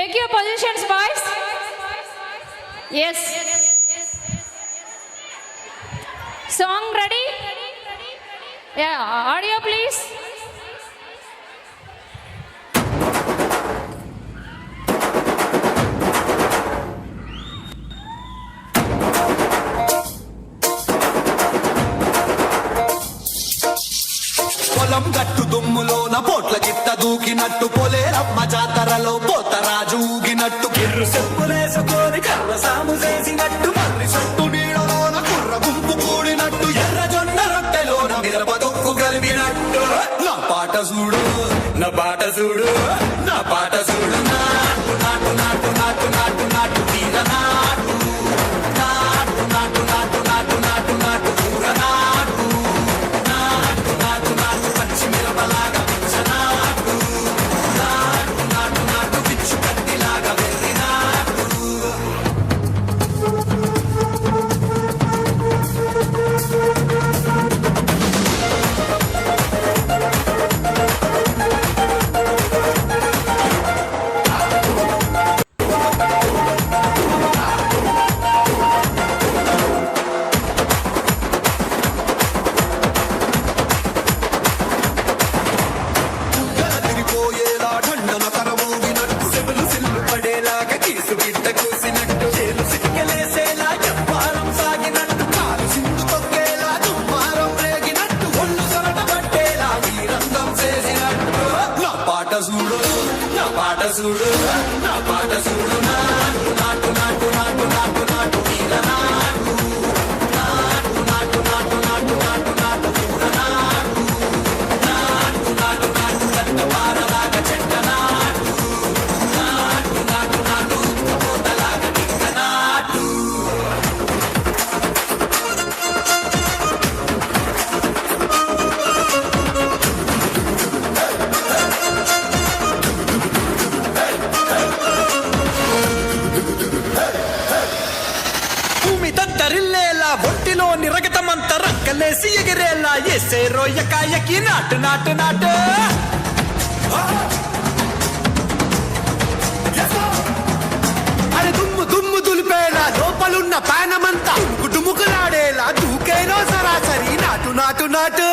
Take your positions, boys. Yes. Song ready? Yeah, audio please. పొలం గట్టు దుమ్ములోన పోట్ల గిట్ట దూకినట్టు పొలేరమ్మ జాతరలో పోతరాజు ఊగినట్టు గిర్రు చెప్పులేసుకొని కర్ర సాము చేసినట్టు మర్రి చుట్టూ నీడలోన కుర్ర గుంపు కూడినట్టు ఎర్ర జొన్న రొట్టెలోన మిరప దొక్కు కలిపినట్టు నా పాట చూడు నా పాట చూడు నా పాట చూడు నాటు నాటు నాటు నాటు నాటు నాటు తీర నాటు నాటు నాటు నాటు నాటు నాటు నాటు కూర నాటు నాటు నాటు నాటు పచ్చి మిరపలాగా పిచ్చ నాటు నాటు నాటు నాటు పిచ్చు కత్తిలాగా వెర్రి నాటు తిరిపోయేలా ఢండన కరమోగినట్టు సెవులు సిల్లు పడేలాగా కీసు బిడ్డ కూసినట్టు చేలు సిటికెలేసేలా ఎవ్వారం సాగినట్టు కాలు సింధు తొక్కేలా దుమ్మారం రేగినట్టు ఒళ్ళు సొరట పట్టేలా వీరంగం చేసినట్టు నా పాట చూడు నా పాట చూడు నా పాట చూడు నాటు నాటు నాటు నాటు నాటు నాటు తీర నాటు నాటు నాటు నాటు నాటు నాటు నాటు కూర నాటు నాటు నాటు నాటు కట్ట పారలాగా చెట్ట నాటు నాటు నాటు నాటు పోతలాగా టిక్క నాటు భూమి దద్దరిల్లేలా ఒంటిలో నిరగతమంత రక్కలేసి ఎగిరేలా ఎసే రోయకాయకి నాటు నాటు నాటు అరే దుమ్ము దుమ్ము దులిపేలా లోపలున్న పానమంతా డుముకులాడేలా దూకేనో సరాసరి నాటు నాటు నాటు